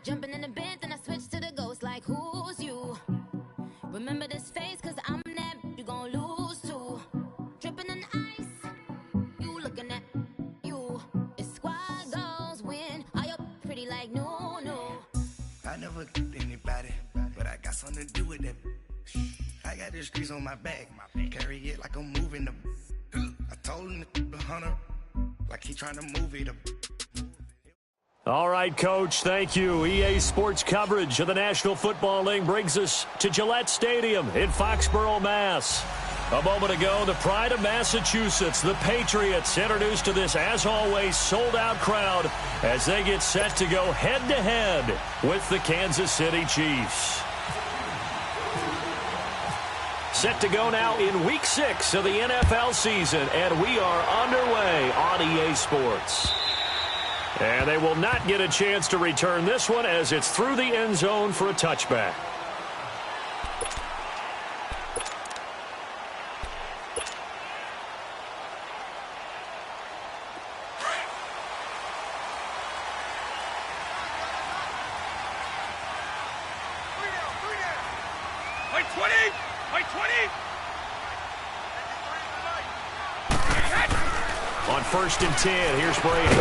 Jumping in the bed, then I switch to the ghost like, who's you? Remember this face, cause I'm that you gon' lose too. Dripping in ice, you looking at you. It's squad goals win, are you pretty like no, no? I never anybody, but I got something to do with that. I got the streets on my back, carry it like I'm moving the. I told him the hunter, like he trying to move it. All right, Coach, thank you. EA Sports coverage of the National Football League brings us to Gillette Stadium in Foxborough, Mass. A moment ago, the pride of Massachusetts, the Patriots, introduced to this, as always, sold-out crowd as they get set to go head-to-head with the Kansas City Chiefs. Set to go now in Week 6 of the NFL season, and we are underway on EA Sports. And they will not get a chance to return this one as it's through the end zone for a touchback. On 1st and 10, here's Brady.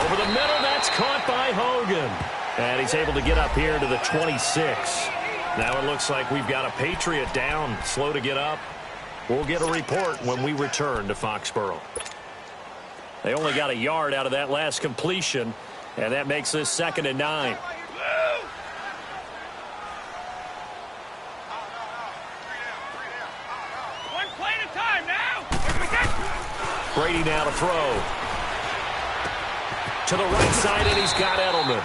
Over the middle, that's caught by Hogan. And he's able to get up here to the 26. Now it looks like we've got a Patriot down, slow to get up. We'll get a report when we return to Foxborough. They only got a yard out of that last completion, and that makes this 2nd and 9. Brady now to throw. To the right side, and he's got Edelman.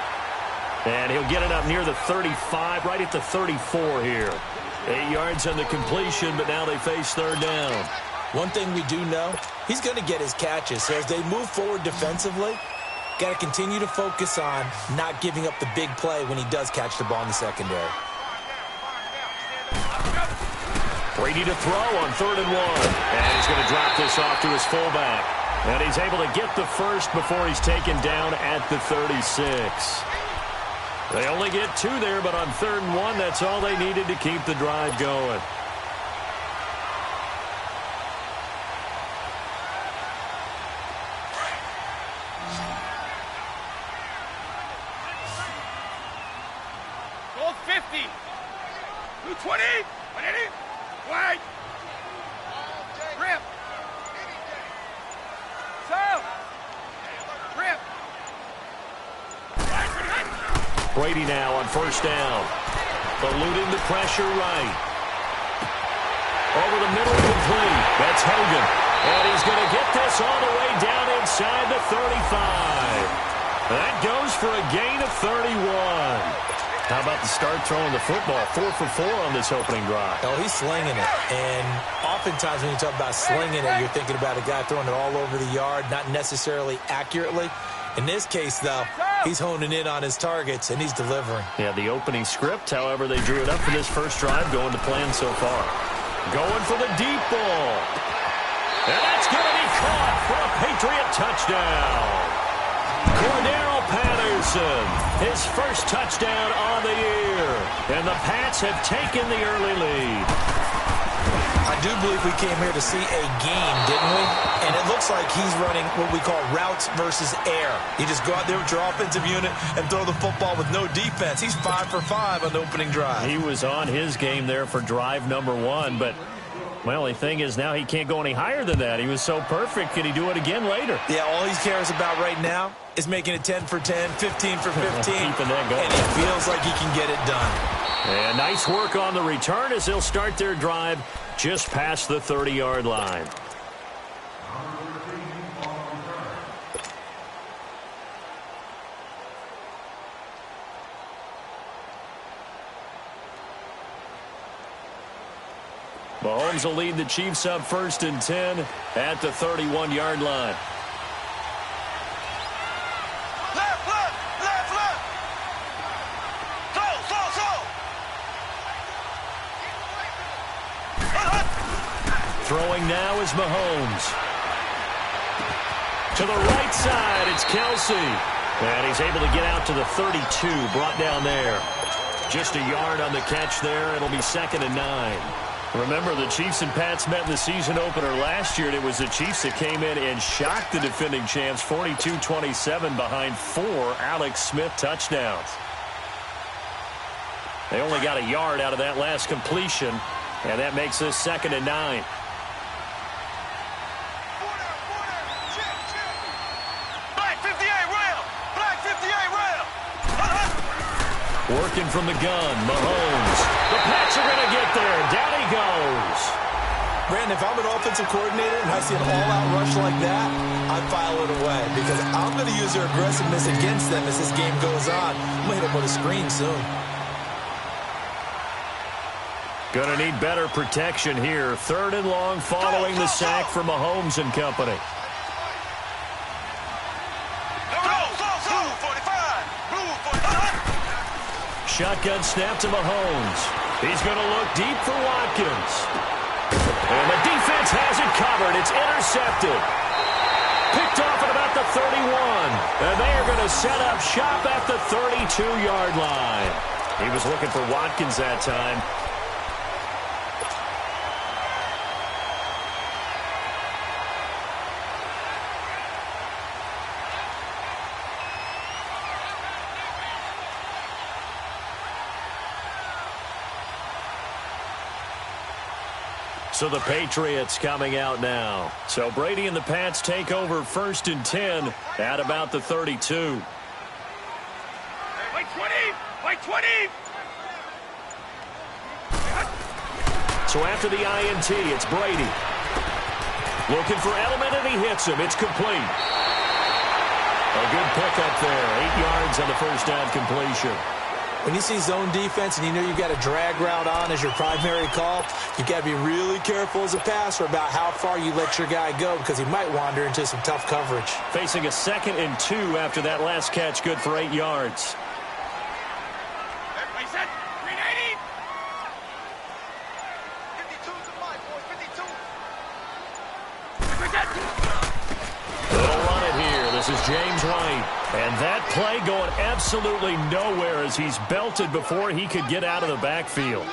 And he'll get it up near the 35, right at the 34 here. 8 yards on the completion, but now they face 3rd down. One thing we do know, he's going to get his catches. So as they move forward defensively, got to continue to focus on not giving up the big play when he does catch the ball in the secondary. Brady to throw on 3rd and 1. And he's going to drop this off to his fullback. And he's able to get the first before he's taken down at the 36. They only get 2 there, but on 3rd and 1, that's all they needed to keep the drive going. Goal 50. 220. 180. Wide. Rip. So. Rip. Brady now on 1st down. Eluding the pressure right. Over the middle, complete. That's Hogan. And he's going to get this all the way down inside the 35. That goes for a gain of 31. How about the start throwing the football? 4 for 4 on this opening drive. Oh, he's slinging it. And oftentimes when you talk about slinging it, you're thinking about a guy throwing it all over the yard, not necessarily accurately. In this case, though, he's honing in on his targets, and he's delivering. Yeah, the opening script, however, they drew it up for this first drive, going to plan so far. Going for the deep ball. And that's going to be caught for a Patriot touchdown. Cordero Patterson, his first touchdown on the year. And the Pats have taken the early lead. I do believe we came here to see a game, didn't we? And it looks like he's running what we call routes versus air. You just go out there with your offensive unit and throw the football with no defense. He's 5 for 5 on the opening drive. He was on his game there for drive number 1, but my only thing is now he can't go any higher than that. He was so perfect. Can he do it again later? Yeah, all he cares about right now is making it 10 for 10, 15 for 15. Keeping that going. And he feels like he can get it done. And nice work on the return as they'll start their drive just past the 30-yard line. Mahomes will lead the Chiefs up 1st and 10 at the 31-yard line. Throwing now is Mahomes. To the right side, it's Kelsey. And he's able to get out to the 32, brought down there. Just a yard on the catch there. It'll be 2nd and 9. Remember, the Chiefs and Pats met in the season opener last year, and it was the Chiefs that came in and shocked the defending champs 42-27 behind 4 Alex Smith touchdowns. They only got a yard out of that last completion, and that makes this 2nd and 9. Working from the gun, Mahomes. The Pats are going to get there. Down he goes. Brandon, if I'm an offensive coordinator and I see an all-out rush like that, I file it away because I'm going to use their aggressiveness against them as this game goes on. I'm going to hit them with a screen soon. Going to need better protection here. 3rd and long following the sack for Mahomes and company. Shotgun snap to Mahomes. He's going to look deep for Watkins. And the defense has it covered. It's intercepted. Picked off at about the 31. And they are going to set up shop at the 32-yard line. He was looking for Watkins that time. So the Patriots coming out now. So Brady and the Pats take over 1st and 10 at about the 32. Wait 20! Wait 20! So after the INT, it's Brady. Looking for Edelman, and he hits him. It's complete. A good pickup there. 8 yards on the first down completion. When you see zone defense and you know you've got a drag route on as your primary call, you've got to be really careful as a passer about how far you let your guy go because he might wander into some tough coverage. Facing a 2nd and 2 after that last catch, good for 8 yards. Everybody set. 380. 52 to 5, boys. 52. They'll run it here. This is James White. And that play going absolutely nowhere as he's belted before he could get out of the backfield.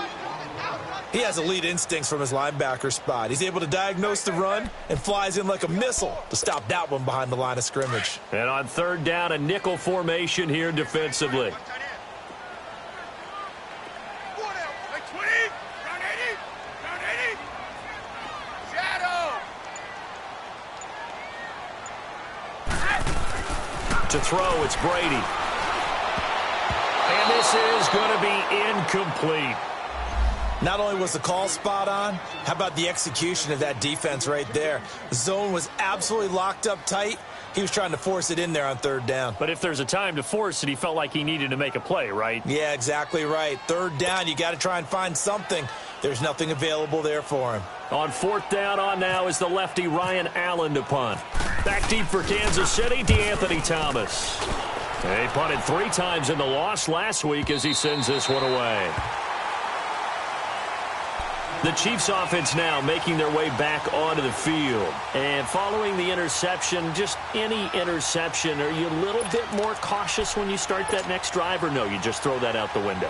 He has elite instincts from his linebacker spot. He's able to diagnose the run and flies in like a missile to stop that one behind the line of scrimmage. And on 3rd down, a nickel formation here defensively. To throw, it's Brady. And this is going to be incomplete. Not only was the call spot on, how about the execution of that defense right there? The zone was absolutely locked up tight. He was trying to force it in there on 3rd down. But if there's a time to force it, he felt like he needed to make a play, right? Yeah, exactly right. 3rd down, you got to try and find something. There's nothing available there for him. On 4th down on now is the lefty Ryan Allen to punt. Back deep for Kansas City, DeAnthony Thomas. They punted 3 times in the loss last week as he sends this one away. The Chiefs offense now making their way back onto the field. And following the interception, just any interception, are you a little bit more cautious when you start that next drive, or no, you just throw that out the window?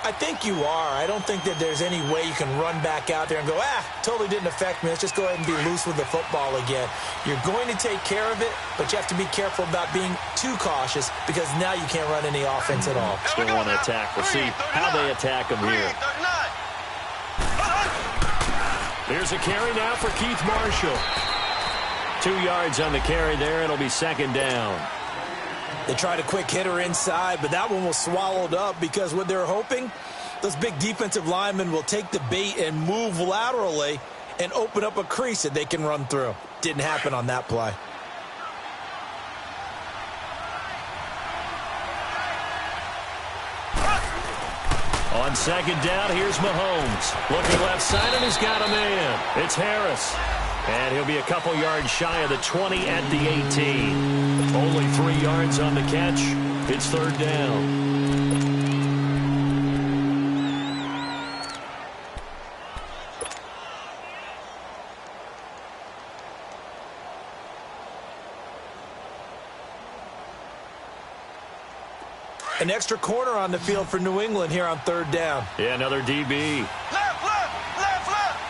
I think you are. I don't think that there's any way you can run back out there and go, totally didn't affect me. Let's just go ahead and be loose with the football again. You're going to take care of it, but you have to be careful about being too cautious because now you can't run any offense at all. Still want to attack. We'll see how they attack them here. Here's a carry now for Keith Marshall. 2 yards on the carry there. It'll be 2nd down. They tried a quick hitter inside, but that one was swallowed up because what they're hoping, those big defensive linemen will take the bait and move laterally and open up a crease that they can run through. Didn't happen on that play. On 2nd down, here's Mahomes. Looking left side, and he's got a man. It's Harris. And he'll be a couple yards shy of the 20 at the 18. Only 3 yards on the catch. It's 3rd down. An extra corner on the field for New England here on 3rd down. Yeah, another DB. Left, left, left, left.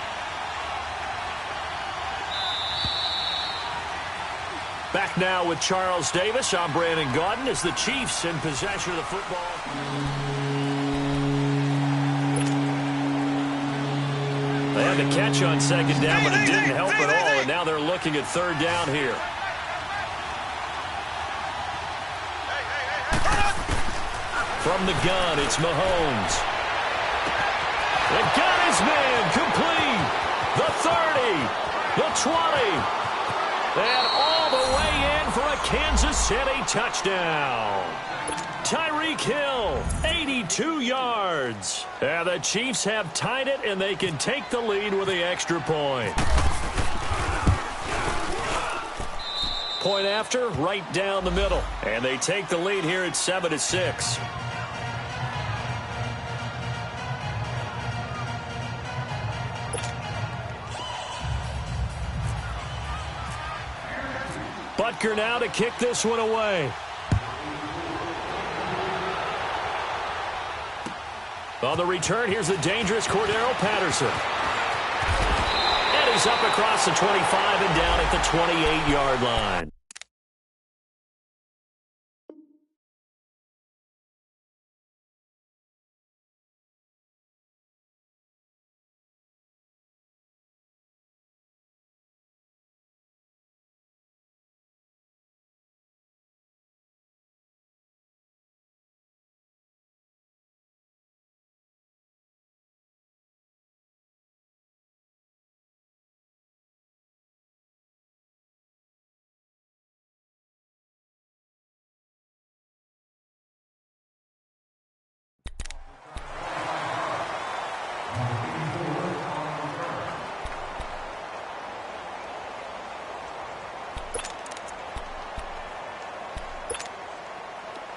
Back now with Charles Davis. I'm Brandon Gaudin as the Chiefs in possession of the football. They had the catch on 2nd down, but it didn't help at all, and now they're looking at 3rd down here. From the gun, it's Mahomes. They got his man complete. The 30, the 20, and all the way in for a Kansas City touchdown. Tyreek Hill, 82 yards. And the Chiefs have tied it, and they can take the lead with the extra point. Point after, right down the middle. And they take the lead here at 7-6. Butker now to kick this one away. On the return, here's the dangerous Cordero Patterson. And he's up across the 25 and down at the 28-yard line.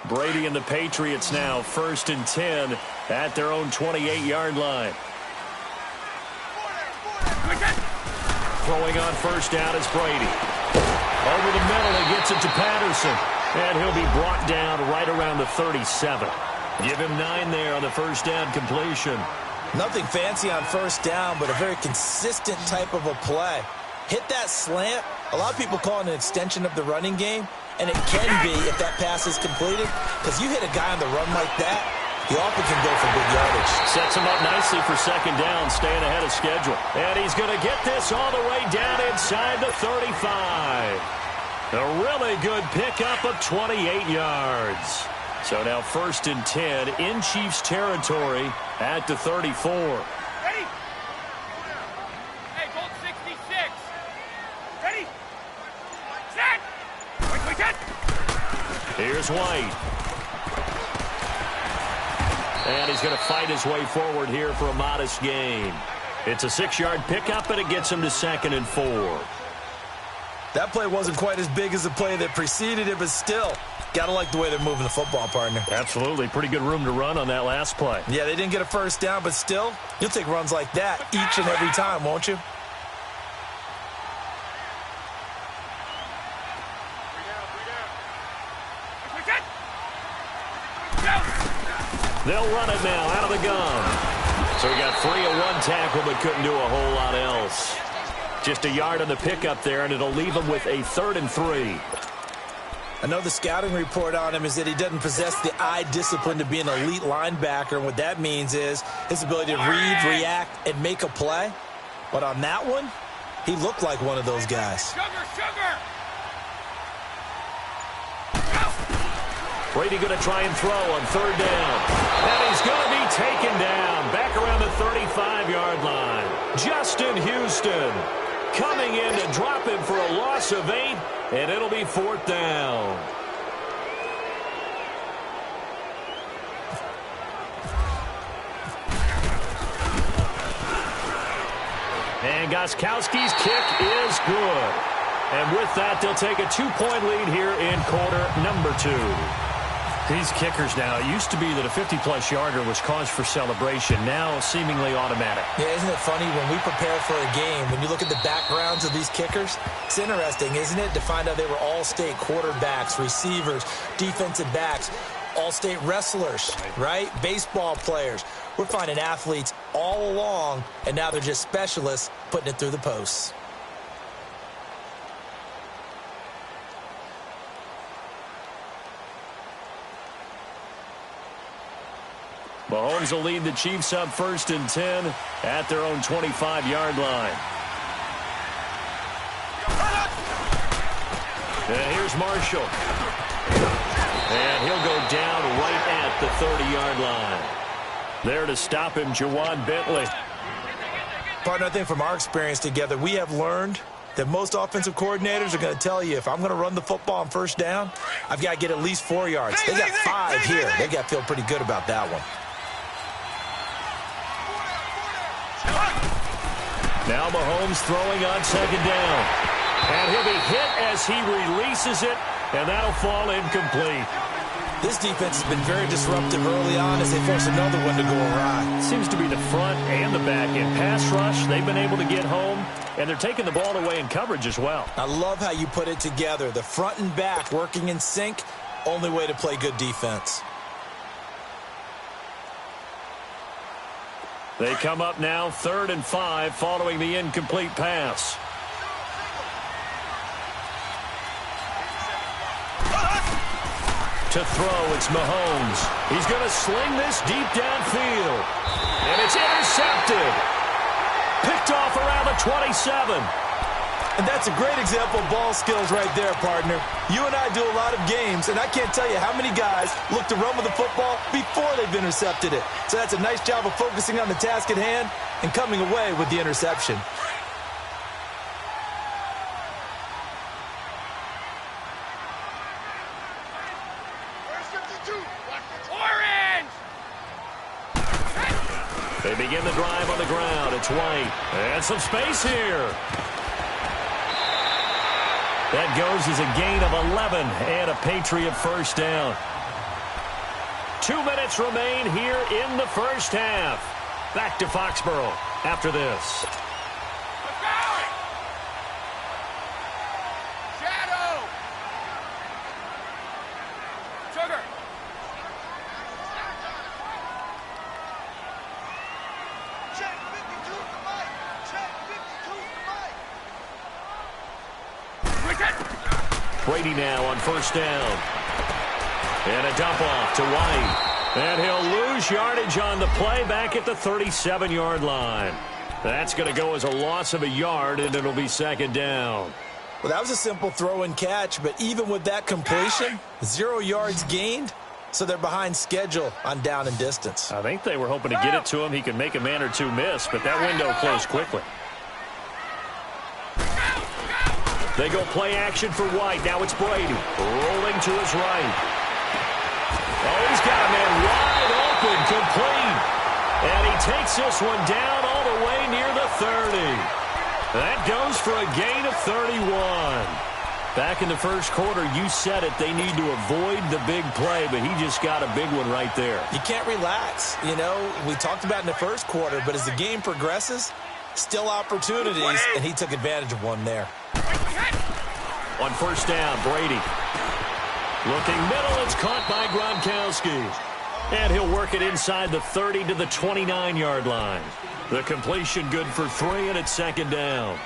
Brady and the Patriots now 1st and 10 at their own 28-yard line. Throwing on 1st down is Brady. Over the middle, he gets it to Patterson. And he'll be brought down right around the 37. Give him 9 there on the 1st down completion. Nothing fancy on 1st down, but a very consistent type of a play. Hit that slant. A lot of people call it an extension of the running game. And it can be if that pass is completed, because you hit a guy on the run like that, he often can go for big yardage. Sets him up nicely for 2nd down, staying ahead of schedule. And he's going to get this all the way down inside the 35. A really good pickup of 28 yards. So now 1st and 10 in Chiefs territory at the 34. Ready? Hey, Bolt 66. Ready? Set! Here's White. And he's going to fight his way forward here for a modest gain. It's a 6-yard pickup, and it gets him to 2nd and 4. That play wasn't quite as big as the play that preceded it, but still, got to like the way they're moving the football, partner. Absolutely. Pretty good room to run on that last play. Yeah, they didn't get a 1st down, but still, you'll take runs like that each and every time, won't you? They'll run it now out of the gun. So he got free of 1 tackle, but couldn't do a whole lot else. Just a yard on the pickup there, and it'll leave him with a 3rd and 3. I know the scouting report on him is that he doesn't possess the eye discipline to be an elite linebacker, and what that means is his ability to read, react, and make a play. But on that one, he looked like one of those guys. Sugar! Brady going to try and throw on 3rd down. And he's going to be taken down back around the 35-yard line. Justin Houston coming in to drop him for a loss of 8, and it'll be 4th down. And Gostkowski's kick is good. And with that, they'll take a 2-point lead here in quarter number 2. These kickers now, it used to be that a 50-plus yarder was cause for celebration. Now, seemingly automatic. Yeah, isn't it funny when we prepare for a game, when you look at the backgrounds of these kickers, it's interesting, isn't it, to find out they were all-state quarterbacks, receivers, defensive backs, all-state wrestlers, right? Baseball players. We're finding athletes all along, and now they're just specialists putting it through the posts. Mahomes will lead the Chiefs up 1st and 10 at their own 25-yard line. And here's Marshall. And he'll go down right at the 30-yard line. There to stop him, Jawan Bentley. Partner, I think from our experience together, we have learned that most offensive coordinators are going to tell you, if I'm going to run the football on 1st down, I've got to get at least 4 yards. They got 5 here. They've got to feel pretty good about that one. Now Mahomes throwing on 2nd down. And he'll be hit as he releases it, and that'll fall incomplete. This defense has been very disruptive early on as they force another one to go awry. Seems to be the front and the back end. Pass rush, they've been able to get home, and they're taking the ball away in coverage as well. I love how you put it together. The front and back working in sync, only way to play good defense. They come up now 3rd and 5 following the incomplete pass. To throw, it's Mahomes. He's going to sling this deep downfield. And it's intercepted. Picked off around the 27. And that's a great example of ball skills right there, partner. You and I do a lot of games, and I can't tell you how many guys look to run with the football before they've intercepted it. So that's a nice job of focusing on the task at hand and coming away with the interception. They begin the drive on the ground. It's White. And some space here. That goes as a gain of 11 and a Patriot 1st down. 2 minutes remain here in the 1st half. Back to Foxborough after this. Shadow! Sugar! Check 52 to Mike! Check 52 to Mike! Brady now on 1st down. And a dump off to White. And he'll lose yardage on the play back at the 37-yard line. That's going to go as a loss of a yard, and it'll be 2nd down. Well, that was a simple throw and catch, but even with that completion, 0 yards gained, so they're behind schedule on down and distance. I think they were hoping to get it to him. He could make a man or two miss, but that window closed quickly. They go play action for White. Now it's Brady rolling to his right. Oh, he's got a man wide open, complete. And he takes this one down all the way near the 30. That goes for a gain of 31. Back in the 1st quarter, you said it, they need to avoid the big play, but he just got a big one right there. You can't relax. You know, we talked about in the 1st quarter, but as the game progresses, still opportunities, and he took advantage of one there. On 1st down, Brady. Looking middle, it's caught by Gronkowski. And he'll work it inside the 30 to the 29-yard line. The completion good for 3, and it's 2nd down.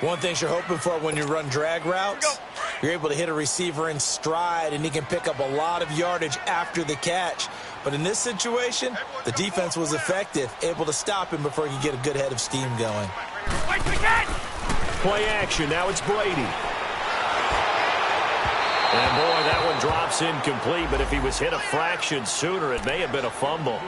One thing you're hoping for when you run drag routes, you're able to hit a receiver in stride, and he can pick up a lot of yardage after the catch. But in this situation, the defense was effective, able to stop him before he could get a good head of steam going. Play action. Now it's Brady. And, boy, that one drops incomplete, but if he was hit a fraction sooner, it may have been a fumble.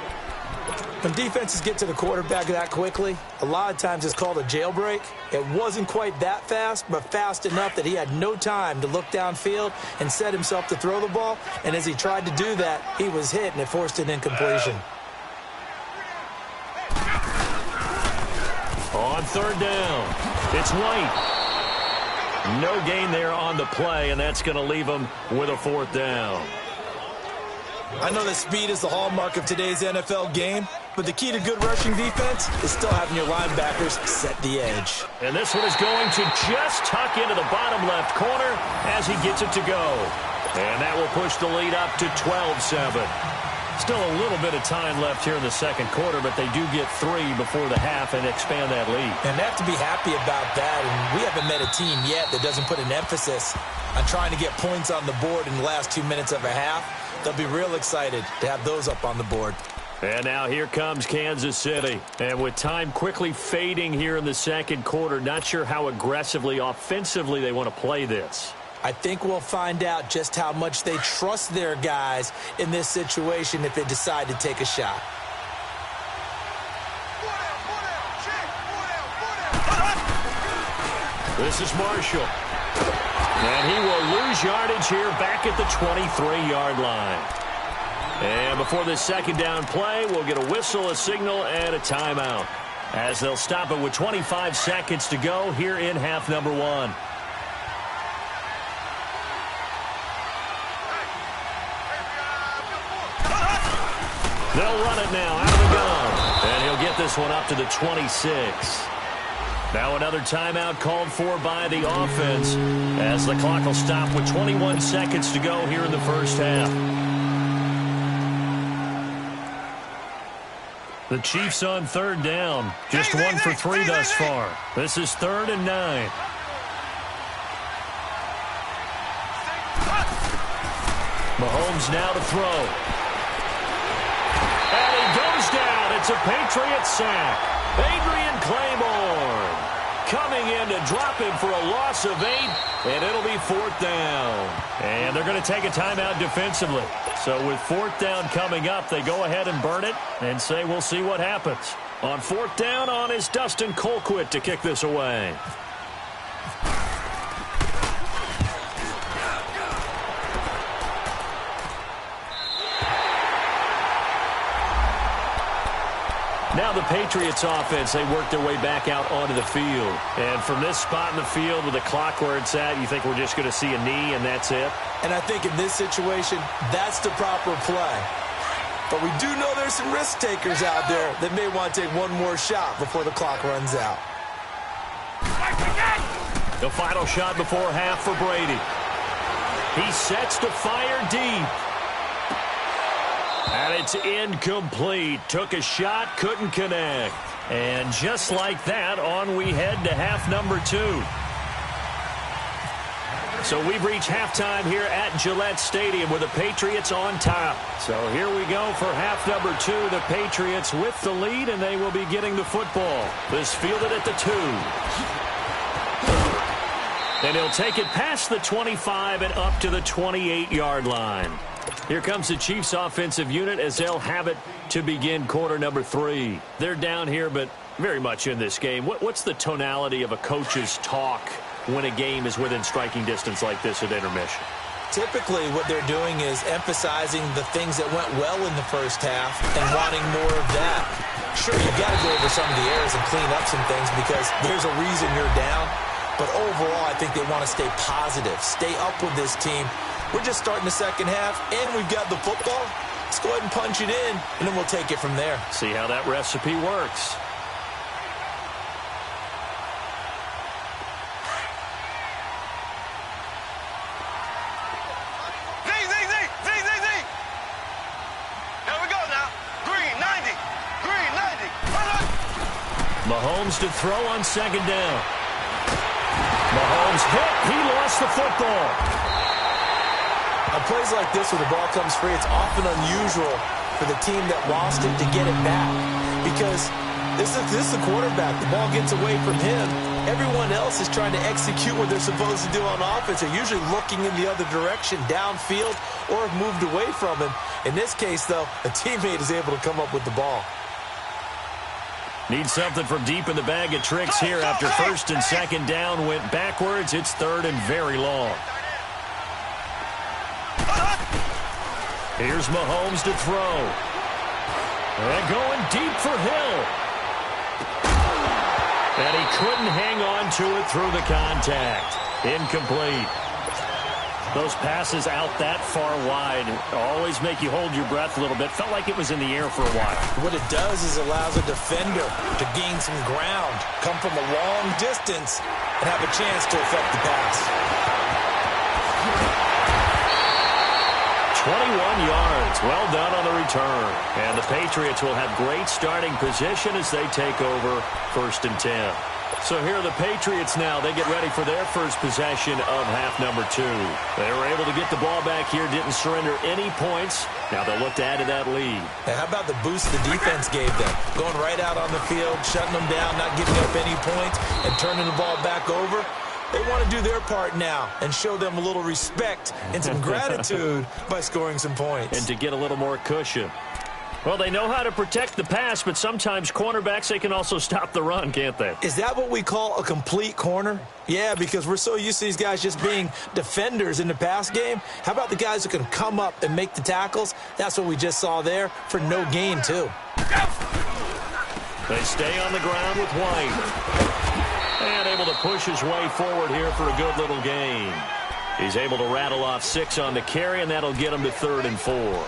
When defenses get to the quarterback that quickly, a lot of times it's called a jailbreak. It wasn't quite that fast, but fast enough that he had no time to look downfield and set himself to throw the ball. And as he tried to do that, he was hit, and it forced an incompletion. On 3rd down, it's White. No gain there on the play, and that's going to leave him with a 4th down. I know that speed is the hallmark of today's NFL game, but the key to good rushing defense is still having your linebackers set the edge. And this one is going to just tuck into the bottom left corner as he gets it to go. And that will push the lead up to 12-7. Still a little bit of time left here in the second quarter, but they do get 3 before the half and expand that lead. And they have to be happy about that. And we haven't met a team yet that doesn't put an emphasis on trying to get points on the board in the last 2 minutes of a half. They'll be real excited to have those up on the board. And now here comes Kansas City. And with time quickly fading here in the second quarter, not sure how aggressively, offensively they want to play this. I think we'll find out just how much they trust their guys in this situation if they decide to take a shot. This is Marshall. And he will lose yardage here back at the 23-yard line. And before this second down play, we'll get a whistle, a signal, and a timeout, as they'll stop it with 25 seconds to go here in half number 1. They'll run it now out of the gun. And he'll get this one up to the 26. Now another timeout called for by the offense, as the clock will stop with 21 seconds to go here in the first half. The Chiefs on third down. Just 1 for 3 thus far. This is 3rd and 9. Mahomes now to throw. And he goes down. It's a Patriot sack. Adrian Claiborne coming in to drop him for a loss of 8, and it'll be 4th down. And they're going to take a timeout defensively. So with 4th down coming up, they go ahead and burn it and say we'll see what happens. On 4th down, on is Dustin Colquitt to kick this away. Now the Patriots offense, they work their way back out onto the field. And from this spot in the field with the clock where it's at, you think we're just going to see a knee and that's it? And I think in this situation, that's the proper play. But we do know there's some risk takers out there that may want to take one more shot before the clock runs out. The final shot before half for Brady. He sets to fire deep. And it's incomplete. Took a shot, couldn't connect. And just like that, on we head to half number 2. So we've reached halftime here at Gillette Stadium with the Patriots on top. So here we go for half number 2. The Patriots with the lead, and they will be getting the football. This fielded at the 2. And he'll take it past the 25 and up to the 28-yard line. Here comes the Chiefs offensive unit as they'll have it to begin quarter number 3. They're down here, but very much in this game. What's the tonality of a coach's talk when a game is within striking distance like this at intermission? Typically, what they're doing is emphasizing the things that went well in the first half and wanting more of that. Sure, you've got to go over some of the errors and clean up some things because there's a reason you're down. But overall, I think they want to stay positive, stay up with this team. We're just starting the second half, and we've got the football. Let's go ahead and punch it in, and then we'll take it from there. See how that recipe works. Here we go now. Green 90. Green 90. Mahomes to throw on second down. Mahomes hit. He lost the football. On plays like this where the ball comes free, it's often unusual for the team that lost it to get it back because this is the quarterback. The ball gets away from him. Everyone else is trying to execute what they're supposed to do on offense. They're usually looking in the other direction, downfield, or have moved away from him. In this case, though, a teammate is able to come up with the ball. Need something from deep in the bag of tricks here after first and second down went backwards. It's third and very long. Here's Mahomes to throw. And going deep for Hill. And he couldn't hang on to it through the contact. Incomplete. Those passes out that far wide always make you hold your breath a little bit. Felt like it was in the air for a while. What it does is allows a defender to gain some ground, come from a long distance, and have a chance to affect the pass. 21 yards. Well done on the return. And the Patriots will have great starting position as they take over 1st and 10. So here are the Patriots now. They get ready for their first possession of half number 2. They were able to get the ball back here, didn't surrender any points. Now they'll look to add to that lead. And how about the boost the defense gave them? Going right out on the field, shutting them down, not giving up any points, and turning the ball back over. They want to do their part now and show them a little respect and some gratitude by scoring some points. And to get a little more cushion. Well, they know how to protect the pass, but sometimes cornerbacks, they can also stop the run, can't they? Is that what we call a complete corner? Yeah, because we're so used to these guys just being defenders in the pass game. How about the guys who can come up and make the tackles? That's what we just saw there for no gain, too. They stay on the ground with White. And able to push his way forward here for a good little gain. He's able to rattle off 6 on the carry, and that'll get him to 3rd and 4.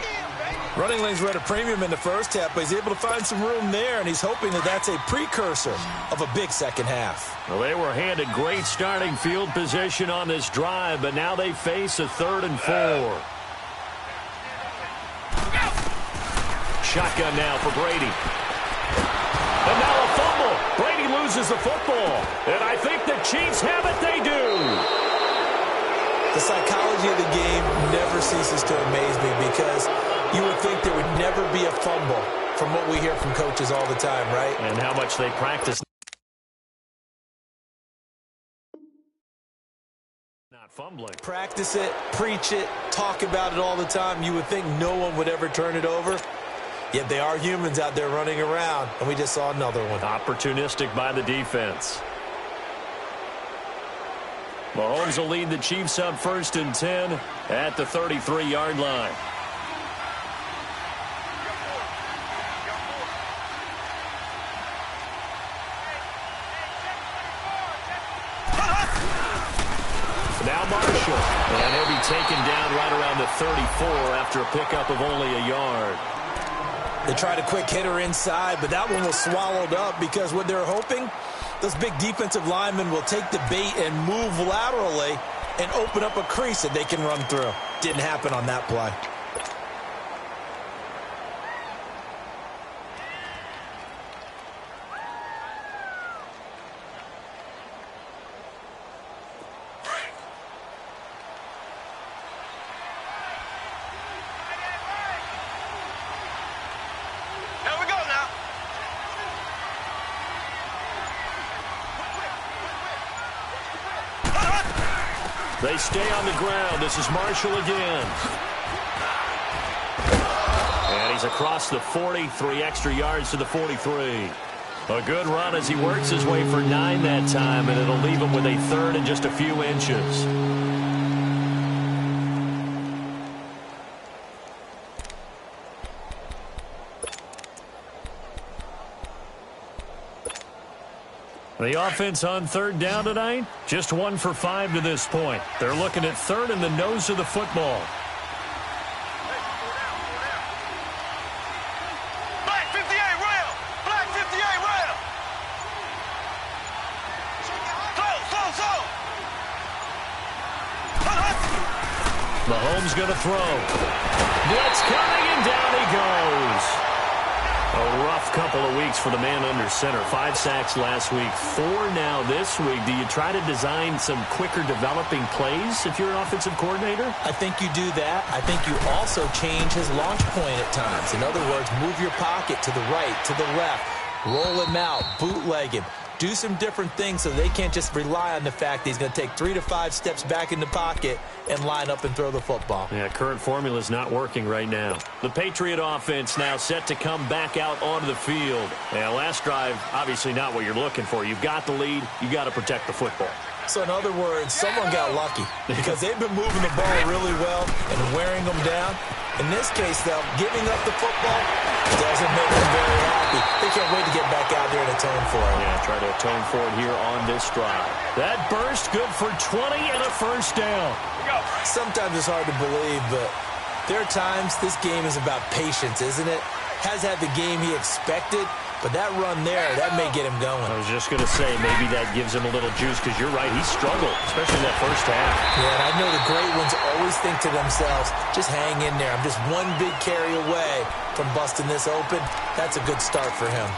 Running lanes were at a premium in the first half, but he's able to find some room there, and he's hoping that that's a precursor of a big second half. Well, they were handed great starting field position on this drive, but now they face a 3rd and 4. Shotgun now for Brady. And now a fumble. Brady loses the football. And I think the Chiefs have it. They do. The psychology of the game never ceases to amaze me because you would think there would never be a fumble from what we hear from coaches all the time, right? And how much they practice not fumbling. Practice it, preach it, talk about it all the time. You would think no one would ever turn it over. Yet they are humans out there running around, and we just saw another one. Opportunistic by the defense. Mahomes will lead the Chiefs up 1st and 10 at the 33-yard line. Now Marshall. And he'll be taken down right around the 34 after a pickup of only a yard. They tried a quick hitter inside, but that one was swallowed up because what they're hoping, those big defensive linemen will take the bait and move laterally and open up a crease that they can run through. Didn't happen on that play. They stay on the ground. This is Marshall again. And he's across the 40, 3 extra yards to the 43. A good run as he works his way for 9 that time, and it'll leave him with a 3rd and just a few inches. The offense on 3rd down tonight, just 1 for 5 to this point. They're looking at 3rd and the nose of the football. Black 58 rail! Black 58 rail! Close! Mahomes going to throw. Blitz coming, and down he goes. A rough couple of weeks for the man under center. 5 sacks last week, 4 now this week. Do you try to design some quicker developing plays if you're an offensive coordinator? I think you do that. I think you also change his launch point at times. In other words, move your pocket to the right, to the left, roll him out, bootleg him. Do some different things so they can't just rely on the fact that he's going to take 3 to 5 steps back in the pocket and line up and throw the football. Yeah, current formula is not working right now. The Patriot offense now set to come back out onto the field. Yeah, last drive, obviously not what you're looking for. You've got the lead. You got to protect the football. So in other words, someone got lucky because they've been moving the ball really well and wearing them down. In this case, though, giving up the football doesn't make them very happy. They can't wait to get back out there and atone for it. Yeah, try to atone for it here on this drive. That burst good for 20 and a 1st down. Sometimes it's hard to believe, but there are times this game is about patience, isn't it? Has had the game he expected, But that run there, that may get him going. I was just going to say, maybe that gives him a little juice, because you're right, he struggled, especially that first half. Yeah, and I know the great ones always think to themselves, just hang in there. I'm just one big carry away from busting this open. That's a good start for him.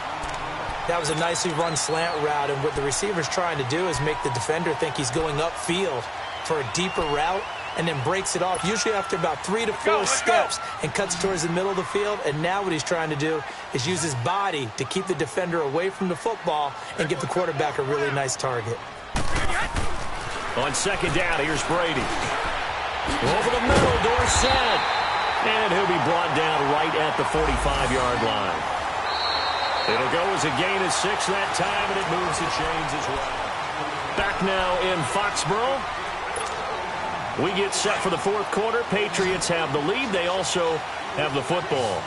That was a nicely run slant route, and what the receiver's trying to do is make the defender think he's going upfield for a deeper route, and then breaks it off, usually after about 3 to 4 steps, and cuts towards the middle of the field. And now what he's trying to do is use his body to keep the defender away from the football and give the quarterback a really nice target. On second down, here's Brady. Over the middle, Dorsett. And he'll be brought down right at the 45-yard line. It'll go as a gain of 6 that time, and it moves the chains as well. Back now in Foxborough. We get set for the fourth quarter. Patriots have the lead. They also have the football.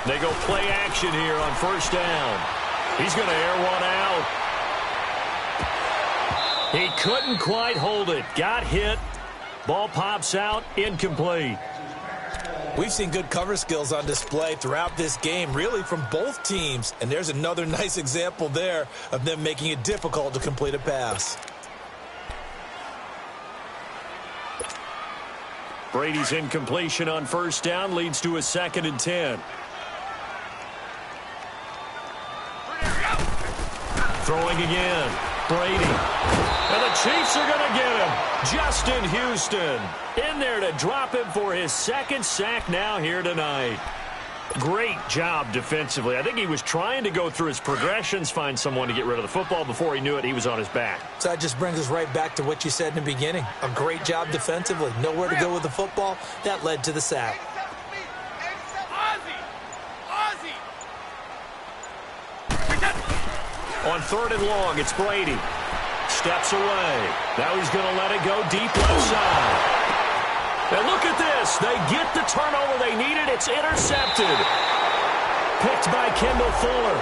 They go play action here on first down. He's going to air one out. He couldn't quite hold it. Got hit. Ball pops out. Incomplete. We've seen good cover skills on display throughout this game, really from both teams. And there's another nice example there of them making it difficult to complete a pass. Brady's incompletion on first down leads to a 2nd and 10. Throwing again. Brady. And the Chiefs are going to get him. Justin Houston in there to drop him for his 2nd sack now here tonight. Great job defensively. I think he was trying to go through his progressions, find someone to get rid of the football. Before he knew it, he was on his back. So that just brings us right back to what you said in the beginning. A great job defensively. Nowhere to go with the football. That led to the sack. On 3rd and long, it's Brady. Steps away. Now he's going to let it go deep left side. And look at this. They get the turnover they needed. It's intercepted. Picked by Kendall Fuller.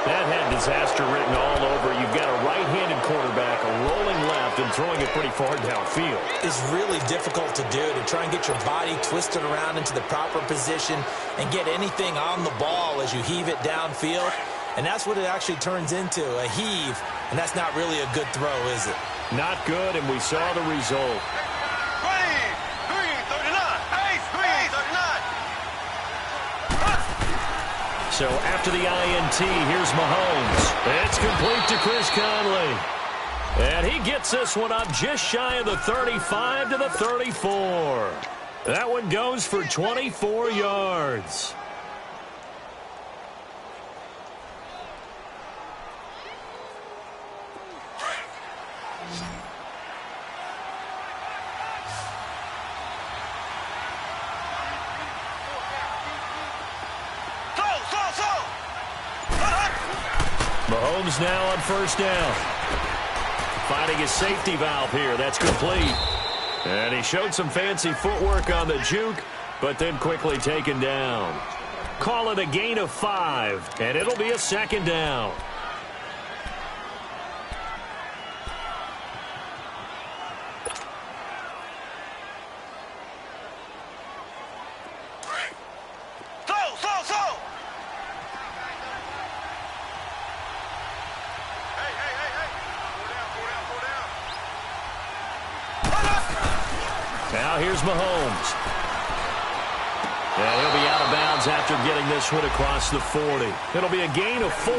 That had disaster written all over. You've got a right-handed quarterback, a rolling left, and throwing it pretty far downfield. It's really difficult to do, to try and get your body twisted around into the proper position and get anything on the ball as you heave it downfield. And that's what it actually turns into, a heave. And that's not really a good throw, is it? Not good, and we saw the result. So after the INT, here's Mahomes. It's complete to Chris Conley. And he gets this one up just shy of the 35 to the 34. That one goes for 24 yards. Mahomes now on first down. Finding his safety valve here. That's complete. And he showed some fancy footwork on the juke, but then quickly taken down. Call it a gain of 5, and it'll be a 2nd down. Now here's Mahomes. And he'll be out of bounds after getting this one across the 40. It'll be a gain of 4,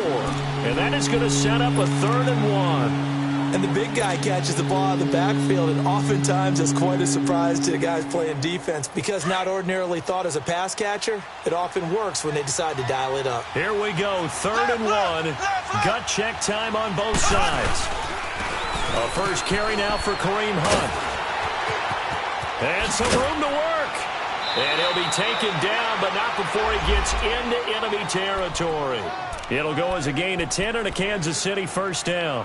and that is going to set up a 3rd and 1. And the big guy catches the ball out of the backfield, and oftentimes it's quite a surprise to the guys playing defense because not ordinarily thought as a pass catcher, it often works when they decide to dial it up. Here we go, 3rd and 1. Gut check time on both sides. A first carry now for Kareem Hunt. And some room to work. And he'll be taken down, but not before he gets into enemy territory. It'll go as a gain of 10 and a Kansas City first down.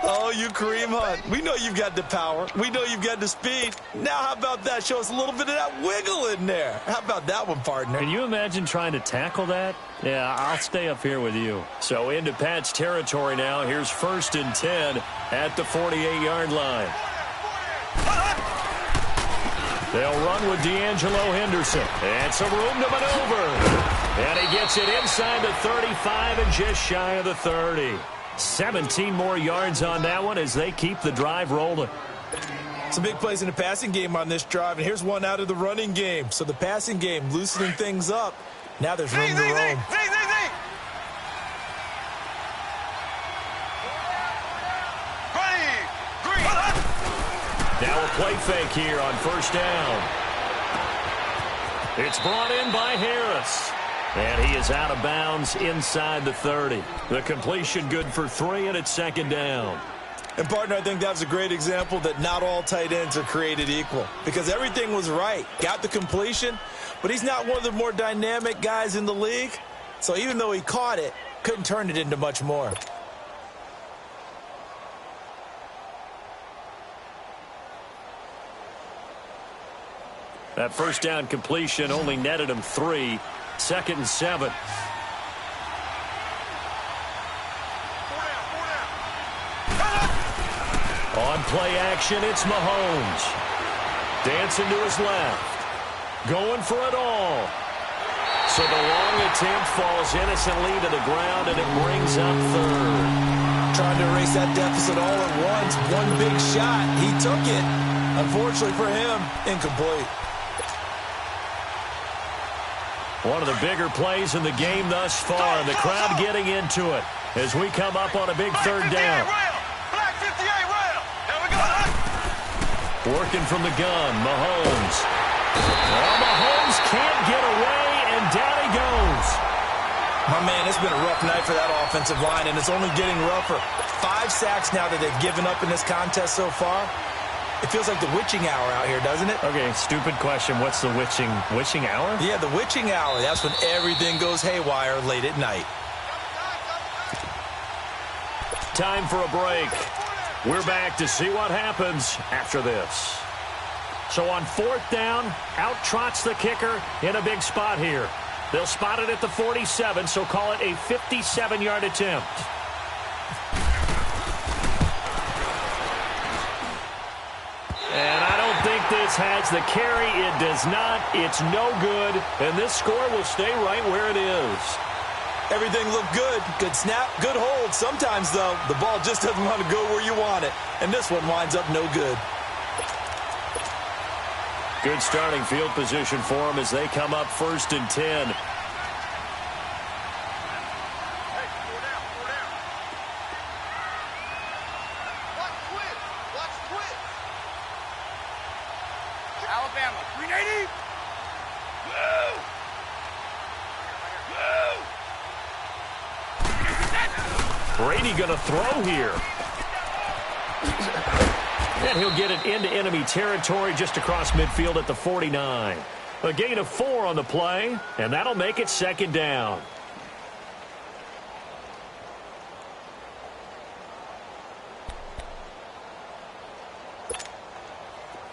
Oh, you Kareem Hunt. We know you've got the power. We know you've got the speed. Now how about that? Show us a little bit of that wiggle in there. How about that one, partner? Can you imagine trying to tackle that? Yeah, I'll stay up here with you. So into Pat's territory now. Here's 1st and 10 at the 48-yard line. They'll run with D'Angelo Henderson. And some room to maneuver. And he gets it inside the 35 and just shy of the 30. 17 more yards on that one as they keep the drive rolling. Some big plays in the passing game on this drive, and here's one out of the running game. So the passing game loosening things up. Now there's room to roam. Now a play fake here on first down. It's brought in by Harris. And he is out of bounds inside the 30. The completion good for 3, and it's second down. And, partner, I think that was a great example that not all tight ends are created equal. Because everything was right. Got the completion, but he's not one of the more dynamic guys in the league. So even though he caught it, couldn't turn it into much more. That first down completion only netted him 3. Second and 7. On play action, it's Mahomes. Dancing to his left. Going for it all. So the long attempt falls innocently to the ground, and it brings up third. Trying to erase that deficit all at once. One big shot. He took it. Unfortunately for him, incomplete. One of the bigger plays in the game thus far. The crowd getting into it as we come up on a big third down. Black 58 rail. There we go. Working from the gun, Mahomes. Well, Mahomes can't get away, and down he goes. My man, it's been a rough night for that offensive line, and it's only getting rougher. 5 sacks now that they've given up in this contest so far. It feels like the witching hour out here, doesn't it? Okay, stupid question. What's the witching hour? Yeah, the witching hour. That's when everything goes haywire late at night. Time for a break. We're back to see what happens after this. So on fourth down, out trots the kicker in a big spot here. They'll spot it at the 47, so call it a 57-yard attempt. And I don't think this has the carry. It does not. It's no good. And this score will stay right where it is. Everything looked good. Good snap, good hold. Sometimes, though, the ball just doesn't want to go where you want it. And this one winds up no good. Good starting field position for them as they come up 1st and 10. Alabama, 380. Brady going to throw here. And he'll get it into enemy territory just across midfield at the 49. A gain of 4 on the play, and that'll make it second down.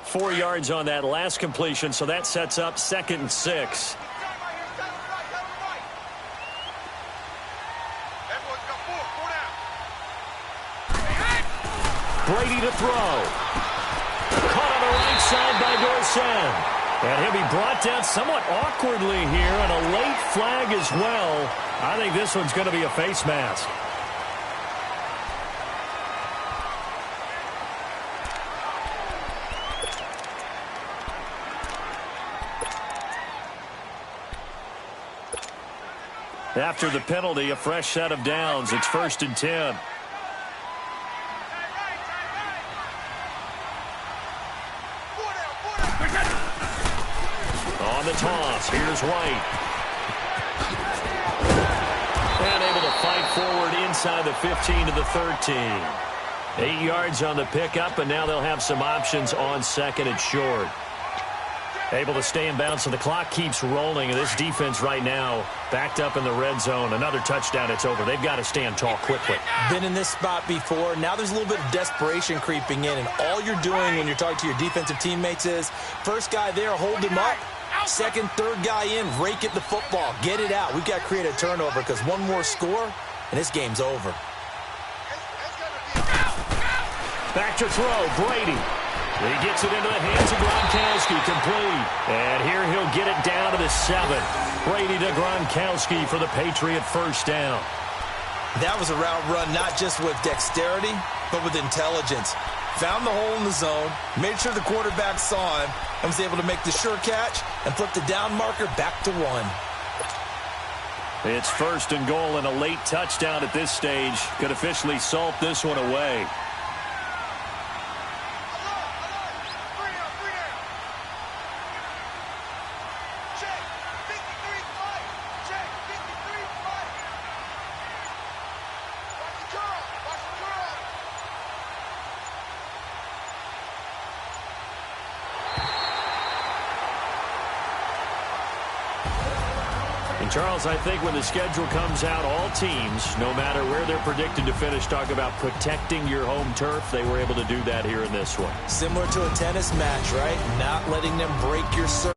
Four yards on that last completion, so that sets up 2nd and 6. Brady to throw. Caught on the right side by Dorsett. And he'll be brought down somewhat awkwardly here, and a late flag as well. I think this one's going to be a face mask. After the penalty, a fresh set of downs. It's 1st and 10. On the toss, here's White. And able to fight forward inside the 15 to the 13. 8 yards on the pickup, and now they'll have some options on 2nd and short. Able to stay in bounds, so the clock keeps rolling. And this defense right now backed up in the red zone. Another touchdown, it's over. They've got to stand tall quickly. Been in this spot before. Now there's a little bit of desperation creeping in. And all you're doing when you're talking to your defensive teammates is, first guy there, hold him up. Second, third guy in, rake at the football. Get it out. We've got to create a turnover because one more score, and this game's over. Back to throw, Brady. He gets it into the hands of Gronkowski, complete. And here he'll get it down to the 7. Brady to Gronkowski for the Patriot first down. That was a route run not just with dexterity, but with intelligence. Found the hole in the zone, made sure the quarterback saw him, and was able to make the sure catch and flip the down marker back to 1. It's first and goal and a late touchdown at this stage. Could officially salt this one away. Charles, I think when the schedule comes out, all teams, no matter where they're predicted to finish, talk about protecting your home turf. They were able to do that here in this one. Similar to a tennis match, right? Not letting them break your serve.